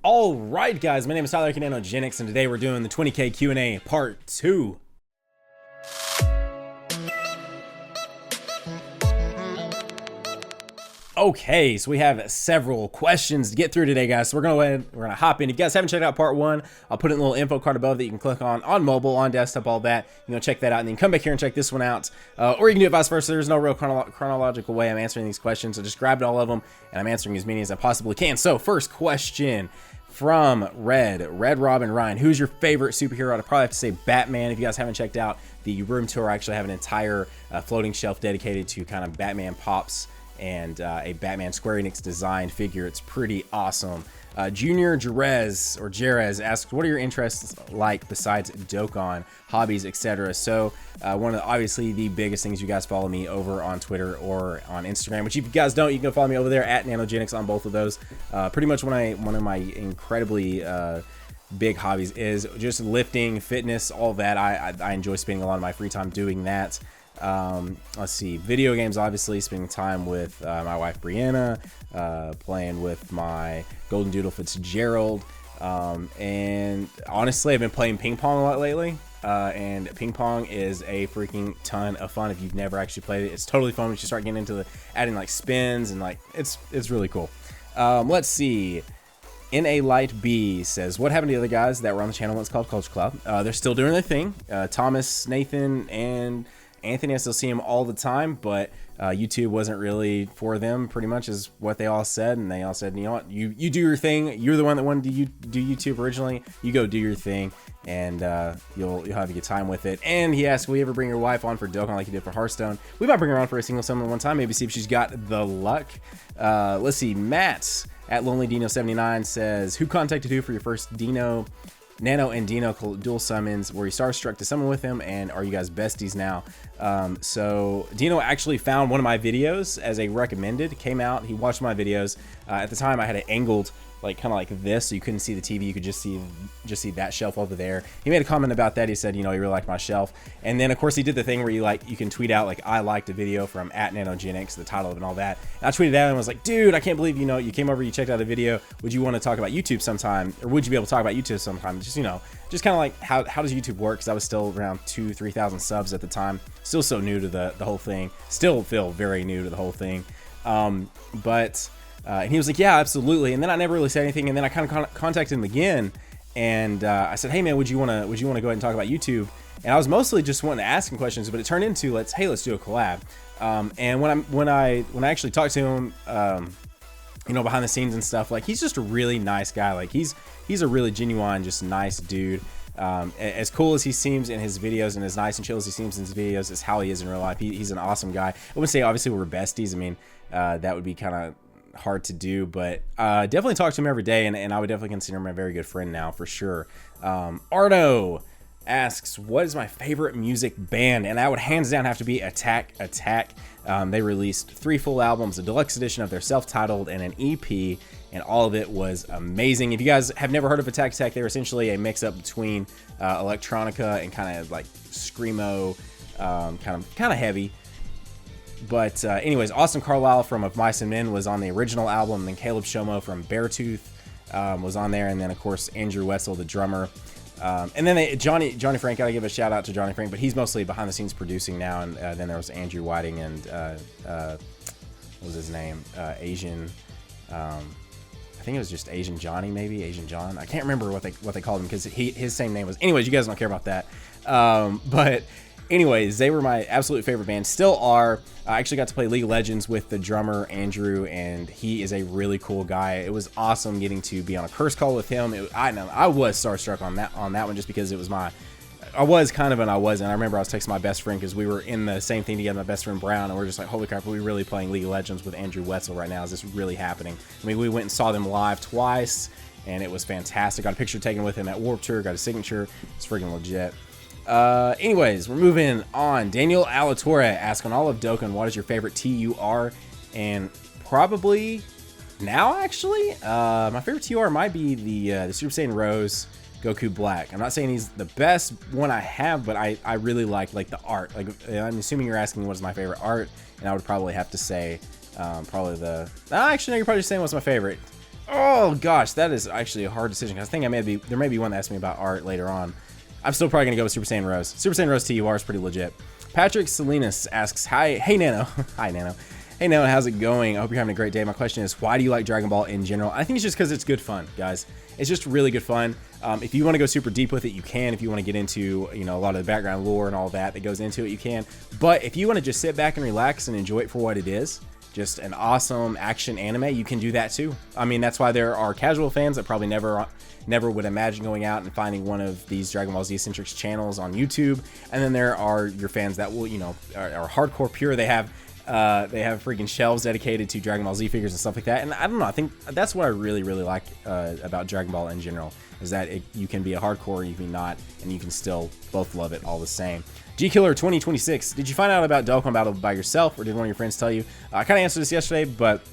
All right, guys, my name is Tyler Nanogenix, and today we're doing the 20K Q&A part 2. Okay, so we have several questions to get through today, guys. So we're gonna hop in. If you guys haven't checked out part 1, I'll put in a little info card above that you can click on mobile, on desktop, all that. You know, check that out, and then come back here and check this one out. Or you can do it vice versa. There's no real chronological way I'm answering these questions, so just grabbed all of them, and I'm answering as many as I possibly can. So first question from Red Robin Ryan: who's your favorite superhero? I'd probably have to say Batman. If you guys haven't checked out the room tour, I actually have an entire floating shelf dedicated to kind of Batman pops and a Batman Square Enix designed figure. It's pretty awesome. Junior Jerez asks, what are your interests like besides Dokkan, hobbies, etc.? So one of obviously the biggest things, you guys follow me over on Twitter or on Instagram, which if you guys don't, you can follow me over there at Nanogenix on both of those. Pretty much one of my incredibly big hobbies is just lifting, fitness, all that. I enjoy spending a lot of my free time doing that. Let's see, video games, obviously spending time with my wife Brianna, playing with my golden doodle Fitzgerald, and honestly I've been playing ping pong a lot lately, and ping pong is a freaking ton of fun. If you've never actually played it, it's totally fun once you start getting into adding like spins, and like it's really cool. Let's see, NA Light B says, what happened to the other guys that were on the channel once called Culture Club? They're still doing their thing. Thomas, Nathan, and Anthony, I still see him all the time, but YouTube wasn't really for them, pretty much is what they all said. And they all said, you know what, you do your thing. You're the one that wanted to do YouTube originally. You go do your thing, and you'll have a good time with it. And he asked, will you ever bring your wife on for Dokkan like you did for Hearthstone? We might bring her on for a single summon one time, maybe see if she's got the luck. Let's see, Matt at LonelyDino79 says, who contacted who for your first Nano and Dino dual summons? Were you starstruck to summon with him, and are you guys besties now? So Dino actually found one of my videos as a recommended, came out, he watched my videos. At the time I had it angled like kind of like this, so you couldn't see the TV, you could just see that shelf over there. He made a comment about that. He said, you know, he really liked my shelf. And then of course he did the thing where you can tweet out like, I liked a video from at Nanogenix, the title of it and all that. And I tweeted out and was like, dude, I can't believe, you know, you came over, you checked out the video. Would you want to talk about YouTube sometime, or would you be able to talk about YouTube sometime? Just, you know, just kind of like how does YouTube work? Because I was still around 2,000-3,000 subs at the time, still so new to the whole thing, still feel very new to the whole thing. And he was like, yeah, absolutely. And then I never really said anything. And then I kind of contacted him again, and I said, hey man, would you want to go ahead and talk about YouTube? And I was mostly just wanting to ask him questions, but it turned into let's do a collab. And when I actually talked to him, you know, behind the scenes and stuff, like he's just a really nice guy. Like he's a really genuine, just nice dude. As cool as he seems in his videos, and as nice and chill as he seems in his videos, is how he is in real life. He's an awesome guy. I wouldn't say obviously we're besties. I mean, that would be kind of hard to do, but definitely talk to him every day, and I would definitely consider him a very good friend now, for sure. Arno asks, what is my favorite music band? And that would hands down have to be Attack. They released 3 full albums, a deluxe edition of their self-titled, and an EP, and all of it was amazing. If you guys have never heard of Attack, they're essentially a mix-up between electronica and kind of like screamo, kind of heavy. But anyways, Austin Carlisle from Of Mice and Men was on the original album, and then Caleb Shomo from Beartooth was on there, and then of course Andrew Wetzel, the drummer. And then Johnny Frank, gotta give a shout out to Johnny Frank, but he's mostly behind the scenes producing now. And then there was Andrew Whiting and what was his name? Asian. I think it was just Asian Johnny, maybe Asian John. I can't remember what they called him, because his same name was. Anyways, you guys don't care about that. But anyways, they were my absolute favorite band, still are. I actually got to play League of Legends with the drummer Andrew, and he is a really cool guy. It was awesome getting to be on a curse call with him. I was starstruck on that one, just because it was I was kind of, and I wasn't. I remember I was texting my best friend, because we were in the same thing together, my best friend Brown, and we're just like, holy crap, are we really playing League of Legends with Andrew Wetzel right now? Is this really happening? I mean, we went and saw them live twice, and it was fantastic. Got a picture taken with him at Warped Tour, got a signature. It's freaking legit. Anyways, we're moving on. Daniel Alatorre asks, on all of Dokkan, what is your favorite TUR? And probably now, actually, my favorite TUR might be the Super Saiyan Rose Goku Black. I'm not saying he's the best one I have, but I really like the art. Like, I'm assuming you're asking what is my favorite art, and I would probably have to say probably actually, no, you're probably just saying what's my favorite. Oh gosh, that is actually a hard decision. I think there may be one that asks me about art later on. I'm still probably gonna go with Super Saiyan Rose. Super Saiyan Rose TUR is pretty legit. Patrick Salinas asks, "Hi, hey Nano, hi Nano, hey Nano, how's it going? I hope you're having a great day. My question is, why do you like Dragon Ball in general?" I think it's just because it's good fun, guys. It's just really good fun. If you want to go super deep with it, you can. If you want to get into, you know, a lot of the background lore and all that goes into it, you can. But if you want to just sit back and relax and enjoy it for what it is, just an awesome action anime, you can do that too. I mean, that's why there are casual fans that probably never would imagine going out and finding one of these Dragon Ball Z centric channels on YouTube. And then there are your fans that will, you know, are hardcore pure. They have freaking shelves dedicated to Dragon Ball Z figures and stuff like that. And I don't know, I think that's what I really like about Dragon Ball in general, is that you can be a hardcore, you can be not, and you can still both love it all the same. G-Killer 2026, did you find out about Dokkan Battle by yourself, or did one of your friends tell you? I kind of answered this yesterday, but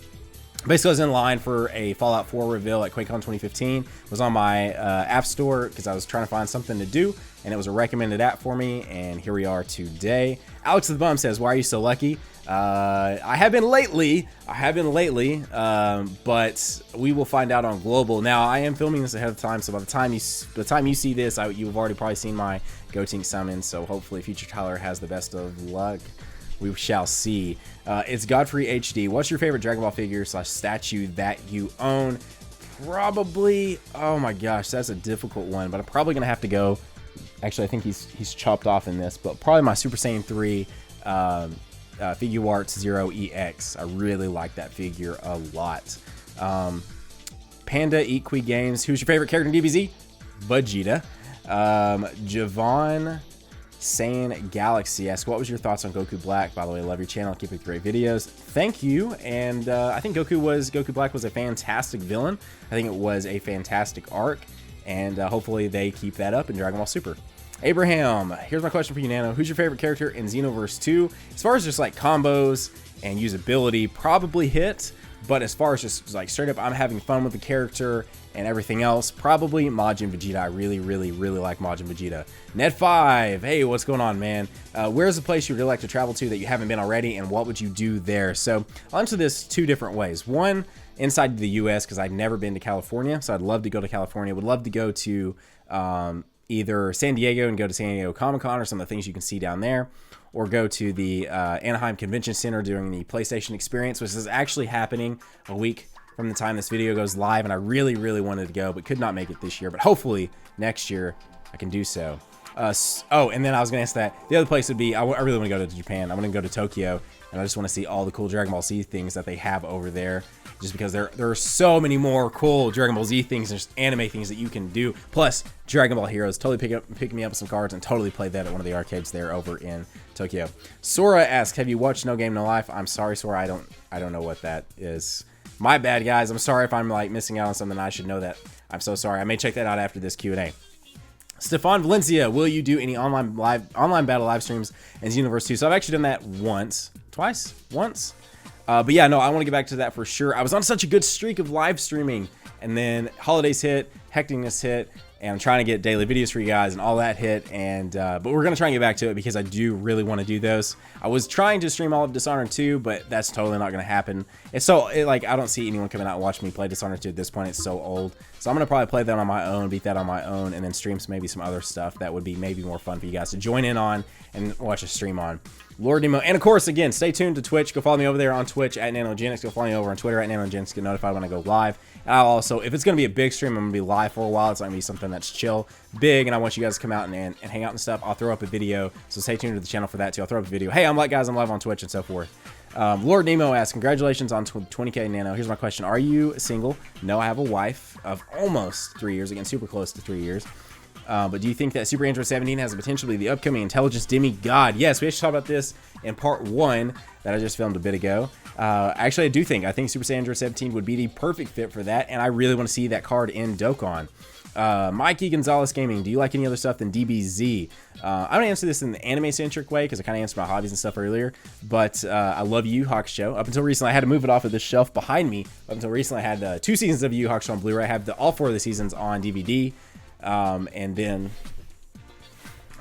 basically I was in line for a Fallout 4 reveal at QuakeCon 2015. It was on my app store because I was trying to find something to do, and it was a recommended app for me, and here we are today. Alex the Bum says, "Why are you so lucky?" I have been lately, but we will find out on Global. Now, I am filming this ahead of time, so by the time you see this, you've already probably seen my Goatink summon, so hopefully Future Tyler has the best of luck. We shall see. It's Godfrey HD. What's your favorite Dragon Ball figure / statue that you own? Probably, oh my gosh, that's a difficult one, but I'm probably gonna have to go. Actually, I think he's chopped off in this, but probably my Super Saiyan 3 Figure Arts 0 EX. I really like that figure a lot. Panda Equi Games. Who's your favorite character in DBZ? Vegeta. Javon Saiyan Galaxy asks, what was your thoughts on Goku Black? By the way, I love your channel. Keep up the great videos. Thank you. And I think Goku Black was a fantastic villain. I think it was a fantastic arc. And hopefully they keep that up in Dragon Ball Super. Abraham, here's my question for you, Nano. Who's your favorite character in Xenoverse 2? As far as just like combos and usability, probably Hit. But as far as just like straight up, I'm having fun with the character and everything else, probably Majin Vegeta. I really like Majin Vegeta. Ned5, hey, what's going on, man? Where's the place you would really like to travel to that you haven't been already, and what would you do there? So I'll answer this two different ways. One, inside the US, because I've never been to California, so I'd love to go to California. Would love to go to either San Diego and go to San Diego Comic-Con or some of the things you can see down there, or go to the Anaheim Convention Center during the PlayStation Experience, which is actually happening a week from the time this video goes live, and I really wanted to go, but could not make it this year, but hopefully next year I can do so. Oh, and then I was going to ask that. The other place would be, I really want to go to Japan. I want to go to Tokyo, and I just want to see all the cool Dragon Ball Z things that they have over there, just because there are so many more cool Dragon Ball Z things and just anime things that you can do. Plus, Dragon Ball Heroes. Totally pick me up some cards and totally play that at one of the arcades there over in Tokyo. Sora asks, have you watched No Game No Life? I'm sorry, Sora, I don't know what that is. My bad, guys. I'm sorry if I'm like missing out on something. I should know that. I'm so sorry. I may check that out after this Q&A. Stefan Valencia, will you do any online battle live streams in Xenoverse 2? So I've actually done that once. But yeah, no, I want to get back to that for sure. I was on such a good streak of live streaming, and then holidays hit, hecticness hit, and I'm trying to get daily videos for you guys, and all that hit. And but we're gonna try and get back to it because I do really want to do those. I was trying to stream all of Dishonored 2, but that's totally not gonna happen. It's so like I don't see anyone coming out and watching me play Dishonored 2 at this point. It's so old, so I'm gonna probably play that on my own, beat that on my own, and then stream maybe some other stuff that would be maybe more fun for you guys to join in on and watch a stream on. Lord Nemo, and of course, again, stay tuned to Twitch. Go follow me over there on Twitch at Nanogenix. Go follow me over on Twitter at Nanogenix. Get notified when I go live. And I'll also, if it's going to be a big stream, I'm going to be live for a while. It's not going to be something that's chill, big, and I want you guys to come out and hang out and stuff. I'll throw up a video, so stay tuned to the channel for that too. I'll throw up a video. Hey, I'm live on Twitch and so forth. Lord Nemo asks, congratulations on 20K Nano. Here's my question. Are you single? No, I have a wife of almost 3 years. Again, super close to 3 years. But do you think that Super Android 17 has the potential to be the upcoming intelligence demigod? Yes, we actually talked about this in part 1 that I just filmed a bit ago. Actually, I think Super Saiyan Android 17 would be the perfect fit for that, and I really want to see that card in Dokkan. Mikey Gonzalez Gaming, do you like any other stuff than DBZ? I don't answer this in the anime-centric way because I kind of answered my hobbies and stuff earlier, but I love Yu Yu Hakusho. Up until recently, I had to move it off of this shelf behind me. Up until recently, I had 2 seasons of Yu Yu Hakusho on Blu-ray. I have all 4 of the seasons on DVD. And then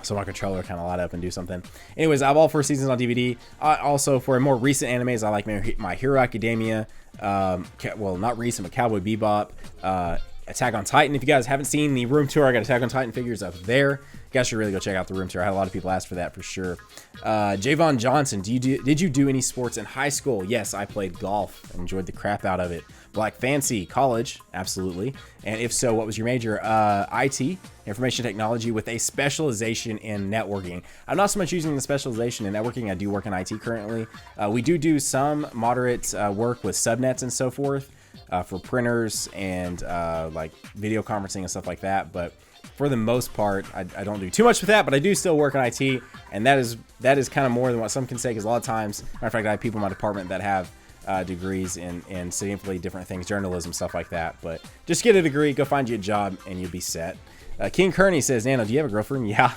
so my controller kind of light up and do something. Anyways, I have all 4 seasons on DVD. Also, for more recent animes, I like My Hero Academia, well, not recent, but Cowboy Bebop, Attack on Titan. If you guys haven't seen the room tour, I got Attack on Titan figures up there. You guys should really go check out the room tour. I had a lot of people ask for that for sure. Javon Johnson, did you do any sports in high school? Yes, I played golf. Enjoyed the crap out of it. Black Fancy, college, absolutely. And if so, what was your major? IT, information technology, with a specialization in networking. I'm not so much using the specialization in networking. I do work in IT currently. We do some moderate work with subnets and so forth for printers and like video conferencing and stuff like that. But for the most part, I don't do too much with that, but I do still work in IT, and that is kind of more than what some can say, because a lot of times, matter of fact, I have people in my department that have degrees in significantly different things, journalism, stuff like that. But just get a degree, go find you a job, and you'll be set. King Kearney says, Nano, do you have a girlfriend? Yeah.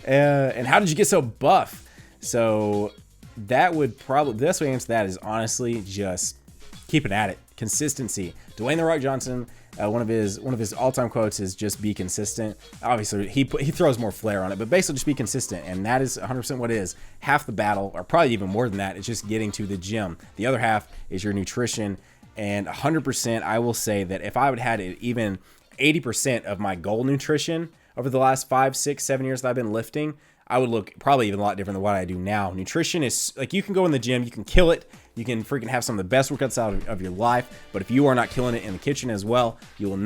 And how did you get so buff? So that would probably, the best way to answer that is honestly just keeping at it. Consistency. Dwayne The Rock Johnson, one of his all-time quotes is just be consistent. Obviously, he throws more flair on it, but basically just be consistent, and that is 100% what it is. Half the battle, or probably even more than that, is just getting to the gym. The other half is your nutrition, and 100% I will say that if I would have had even 80% of my goal nutrition over the last 5, 6, 7 years that I've been lifting, I would look probably even a lot different than what I do now. Nutrition is like, you can go in the gym, you can kill it, you can freaking have some of the best workouts out of your life, but if you are not killing it in the kitchen as well, you will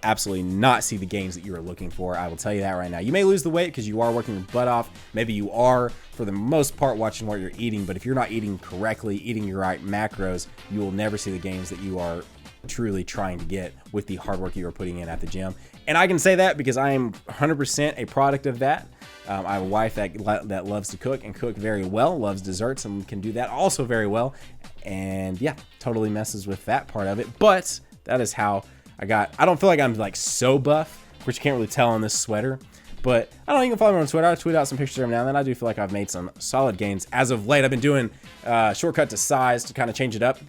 absolutely not see the gains that you are looking for. I will tell you that right now. You may lose the weight because you are working your butt off. Maybe you are, for the most part, watching what you're eating, but if you're not eating correctly, eating your right macros, you will never see the gains that you are truly trying to get with the hard work you are putting in at the gym. And I can say that because I am 100% a product of that. I have a wife that loves to cook and cook very well, loves desserts and can do that also very well. And yeah, totally messes with that part of it. But that is how I don't feel like I'm like so buff, which you can't really tell on this sweater. But I don't know, you can follow me on Twitter. I tweet out some pictures every now and then. I do feel like I've made some solid gains. As of late, I've been doing shortcut to size to kind of change it up.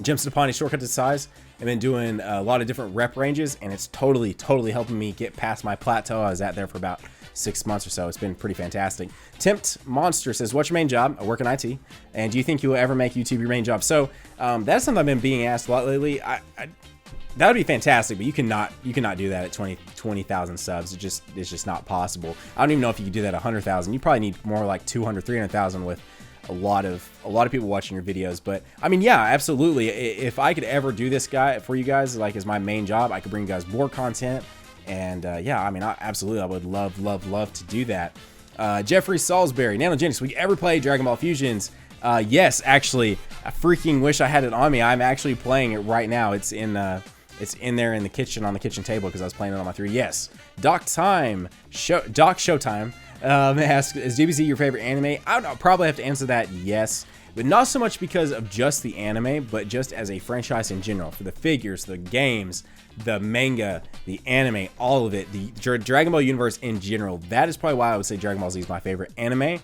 Jim Stapani shortcut to size. I've been doing a lot of different rep ranges, and it's totally helping me get past my plateau. I was at there for about 6 months or so. It's been pretty fantastic. Tempt Monster says, what's your main job? I work in IT. And do you think you will ever make YouTube your main job? So that's something I've been being asked a lot lately. That would be fantastic, but you cannot do that at 20,000 subs. It's just not possible. I don't even know if you could do that at 100,000. You probably need more like 200, 300,000 with a lot of people watching your videos. But I mean, yeah, absolutely. If I could ever do this guy for you guys, like as my main job, I could bring you guys more content. And yeah, I mean, absolutely, I would love to do that. Jeffrey Salisbury, Nanogenix, will you ever play Dragon Ball Fusions? Yes, actually, I freaking wish I had it on me. I'm actually playing it right now. It's in there in the kitchen, on the kitchen table, because I was playing it on my 3. Yes. Doc Showtime asks, is DBZ your favorite anime? I would probably have to answer that yes, but not so much because of just the anime, but just as a franchise in general. For the figures, the games, the manga, the anime, all of it, the Dragon Ball universe in general. That is probably why I would say Dragon Ball Z is my favorite anime.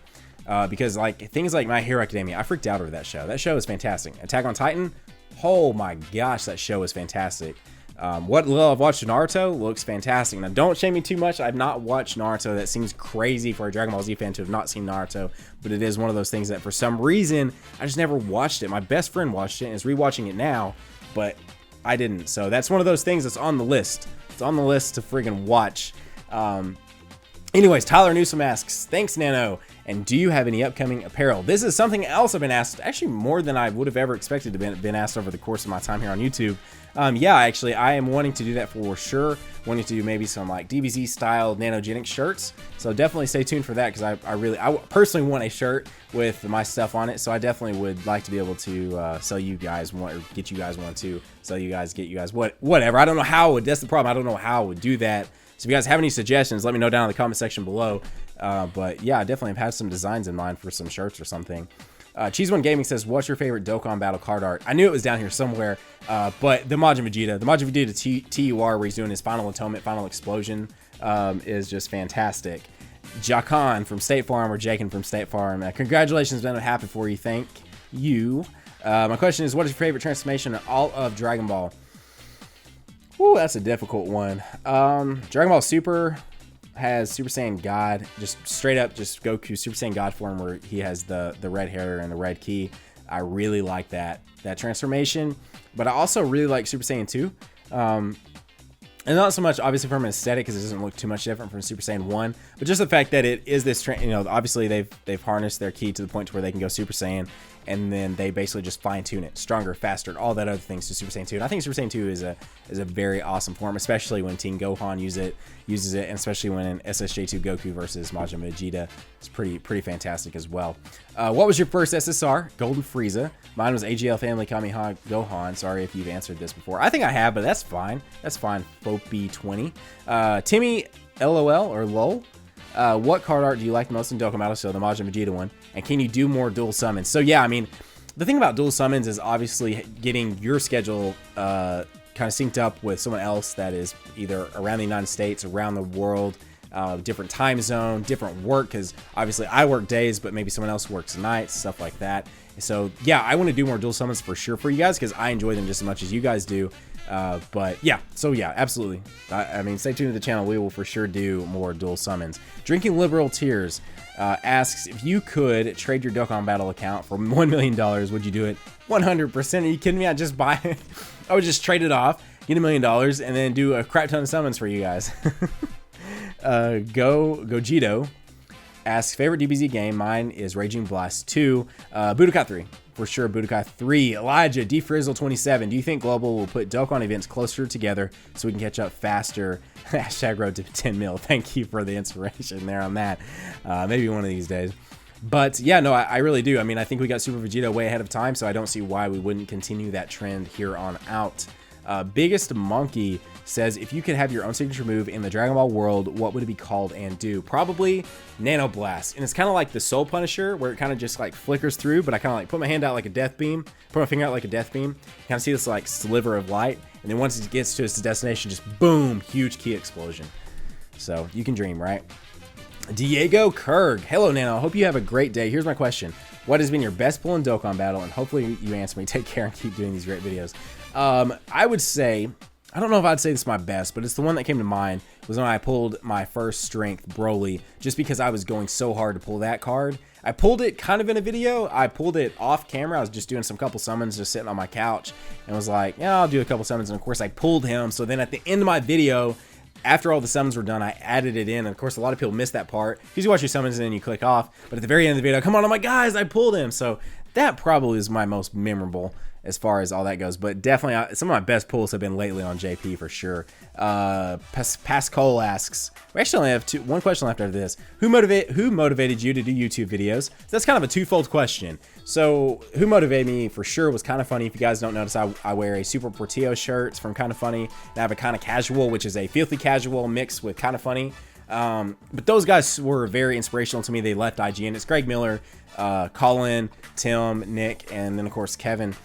Because like things like My Hero Academia, I freaked out over that show. That show is fantastic. Attack on Titan, oh my gosh, that show is fantastic. What little I've watched Naruto looks fantastic. Now, don't shame me too much. I've not watched Naruto. That seems crazy for a Dragon Ball Z fan to have not seen Naruto, but it is one of those things that for some reason I just never watched it. My best friend watched it and is rewatching it now, but I didn't. So that's one of those things that's on the list. It's on the list to friggin' watch. Anyways, Tyler Newsom asks, thanks, Nano. And do you have any upcoming apparel? This is something else I've been asked, actually more than I would have ever expected to been asked over the course of my time here on YouTube. Yeah, actually, I am wanting to do that for sure. Wanting to do maybe some like DBZ style Nanogenix shirts. So definitely stay tuned for that, because I personally want a shirt with my stuff on it. So I definitely would like to be able to sell you guys one, or get you guys one too. Sell you guys, get you guys whatever. I don't know how I would. That's the problem. I don't know how I would do that. So if you guys have any suggestions, let me know down in the comment section below. But yeah, I definitely have had some designs in mind for some shirts or something. Cheese One Gaming says, what's your favorite Dokkan battle card art? I knew it was down here somewhere, but the Majin Vegeta TUR, where he's doing his final atonement, final explosion, is just fantastic. Jakan from State Farm, or Jakin from State Farm, congratulations, man, I'm happy for you, thank you. My question is, what is your favorite transformation in all of Dragon Ball? Ooh, that's a difficult one. Dragon Ball Super has Super Saiyan God, just straight up just Goku Super Saiyan God form, where he has the red hair and the red key. I really like that transformation, but I also really like Super Saiyan 2. And not so much obviously from an aesthetic, because it doesn't look too much different from Super Saiyan 1, but just the fact that it is this, you know, obviously they've harnessed their ki to the point to where they can go Super Saiyan, and then they basically just fine tune it, stronger, faster, and all that other things to Super Saiyan 2. And I think Super Saiyan 2 is a very awesome form, especially when Teen Gohan uses it, and especially when in SSJ2 Goku versus Majin Vegeta. It's pretty fantastic as well. What was your first SSR? Golden Frieza. Mine was AGL Family Kamehameha Gohan. Sorry if you've answered this before. I think I have, but that's fine. That's fine. Fopi20. Timmy LOL or LOL. What card art do you like the most in Dokkan Battle? So the Majin Vegeta one. And can you do more dual summons? So yeah, I mean, the thing about dual summons is obviously getting your schedule kind of synced up with someone else that is either around the United States, around the world, different time zone, different work, because obviously I work days, but maybe someone else works nights, stuff like that. So yeah, I want to do more dual summons for sure for you guys, because I enjoy them just as much as you guys do. But yeah, so yeah, absolutely. I mean, stay tuned to the channel. We will for sure do more dual summons. Drinking Liberal Tears asks, if you could trade your Dokkan Battle account for $1 million, would you do it? 100%. Are you kidding me? I'd just buy it. I would just trade it off, get $1 million, and then do a crap ton of summons for you guys. Gogito asks, favorite DBZ game? Mine is Raging Blast 2. Budokai 3. For sure, Budokai 3. Elijah, DFrizzle27. Do you think Global will put Dokkan events closer together so we can catch up faster? Hashtag road to 10 mil. Thank you for the inspiration there on that. Maybe one of these days. But yeah, no, I really do. I mean, I think we got Super Vegeta way ahead of time, so I don't see why we wouldn't continue that trend here on out. Biggest Monkey says, if you could have your own signature move in the Dragon Ball world, what would it be called and do? Probably Nano Blast. And it's kind of like the Soul Punisher, where it kind of just like flickers through, but I kind of like put my hand out like a death beam, put my finger out like a death beam, kind of see this like sliver of light, and then once it gets to its destination, just boom, huge ki explosion. So you can dream, right? Diego Kurg. Hello, Nano. I hope you have a great day. Here's my question. What has been your best pull in Dokkan Battle? And hopefully you answer me. Take care and keep doing these great videos. I would say, I don't know if I'd say this is my best, but it's the one that came to mind, was when I pulled my first strength Broly, just because I was going so hard to pull that card. I pulled it kind of in a video. I pulled it off camera. I was just doing some couple summons, just sitting on my couch, and was like, yeah, I'll do a couple summons. And of course I pulled him. So then at the end of my video, after all the summons were done, I added it in. And of course, a lot of people miss that part because you watch your summons and then you click off. But at the very end of the video, come on, I'm like, guys, I pulled him. So that probably is my most memorable as far as all that goes. But definitely, some of my best pulls have been lately on JP for sure. Pascal asks, we actually only have one question left after this. Who motivated you to do YouTube videos? So that's kind of a twofold question. So who motivated me for sure was Kinda Funny. If you guys don't notice, I wear a Super Portillo shirt from Kinda Funny, and I have a Kinda Casual, which is a filthy casual mixed with Kinda Funny. But those guys were very inspirational to me. They left IGN. It's Greg Miller, Colin, Tim, Nick, and then of course Kevin.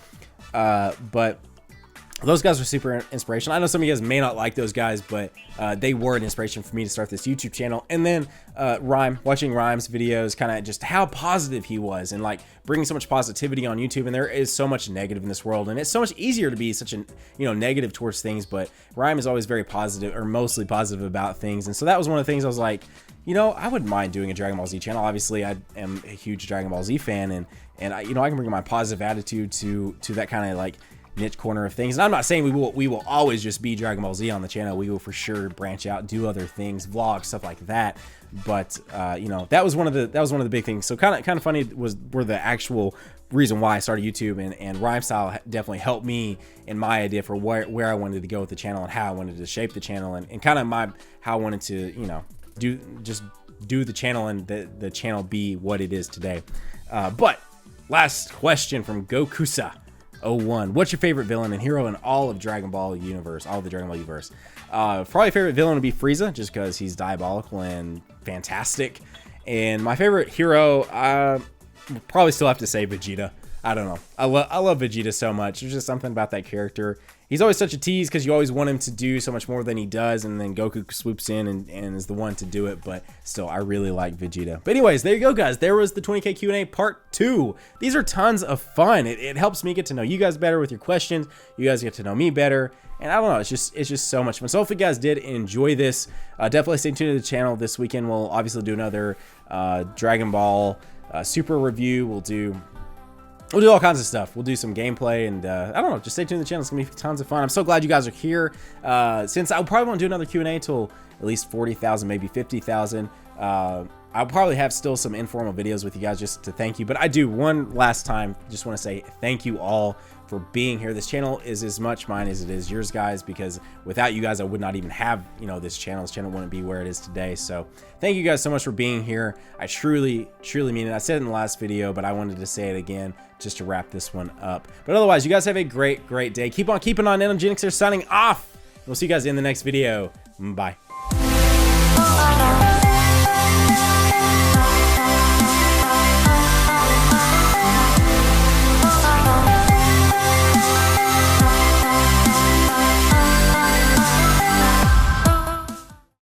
But those guys were super inspirational. I know some of you guys may not like those guys, but they were an inspiration for me to start this YouTube channel. And then watching Rhyme's videos, kind of just how positive he was, and like bringing so much positivity on YouTube. And there is so much negative in this world, and it's so much easier to be such a negative towards things. But Rhyme is always very positive, or mostly positive about things. And so that was one of the things I was like, I wouldn't mind doing a Dragon Ball Z channel. Obviously, I am a huge Dragon Ball Z fan, and I can bring my positive attitude to that kind of like niche corner of things. And I'm not saying we will always just be Dragon Ball Z on the channel. We will for sure branch out, do other things, vlogs, stuff like that. But that was one of the big things. So kind of funny were the actual reason why I started YouTube, and Rhyme Style definitely helped me in my idea for where I wanted to go with the channel and how I wanted to shape the channel, and kind of how I wanted to do the channel and the channel be what it is today. But last question from Gokusa01. What's your favorite villain and hero in all of Dragon Ball universe? All of the Dragon Ball universe. Probably favorite villain would be Frieza, just because he's diabolical and fantastic. And my favorite hero, probably still have to say Vegeta. I don't know. I love Vegeta so much. There's just something about that character. He's always such a tease because you always want him to do so much more than he does, and then Goku swoops in and is the one to do it. But still, I really like Vegeta. But anyways, there you go, guys. There was the 20K Q&A part 2. These are tons of fun. It helps me get to know you guys better with your questions. You guys get to know me better. And I don't know, it's just so much fun. So hopefully you guys did enjoy this. Definitely stay tuned to the channel this weekend. We'll obviously do another Dragon Ball Super review. We'll do we'll do all kinds of stuff. We'll do some gameplay, and I don't know, just stay tuned to the channel. It's gonna be tons of fun. I'm so glad you guys are here. Since I probably won't do another Q&A till at least 40,000, maybe 50,000. I'll probably have still some informal videos with you guys just to thank you, but I do one last time just want to say thank you all for being here. This channel is as much mine as it is yours, guys, because without you guys I would not even have, you know, this channel. This channel wouldn't be where it is today. So thank you guys so much for being here. I truly mean it. I said it in the last video, but I wanted to say it again just to wrap this one up. But otherwise, you guys have a great day. Keep on keeping on. Nanogenix here, signing off. We'll see you guys in the next video. Bye.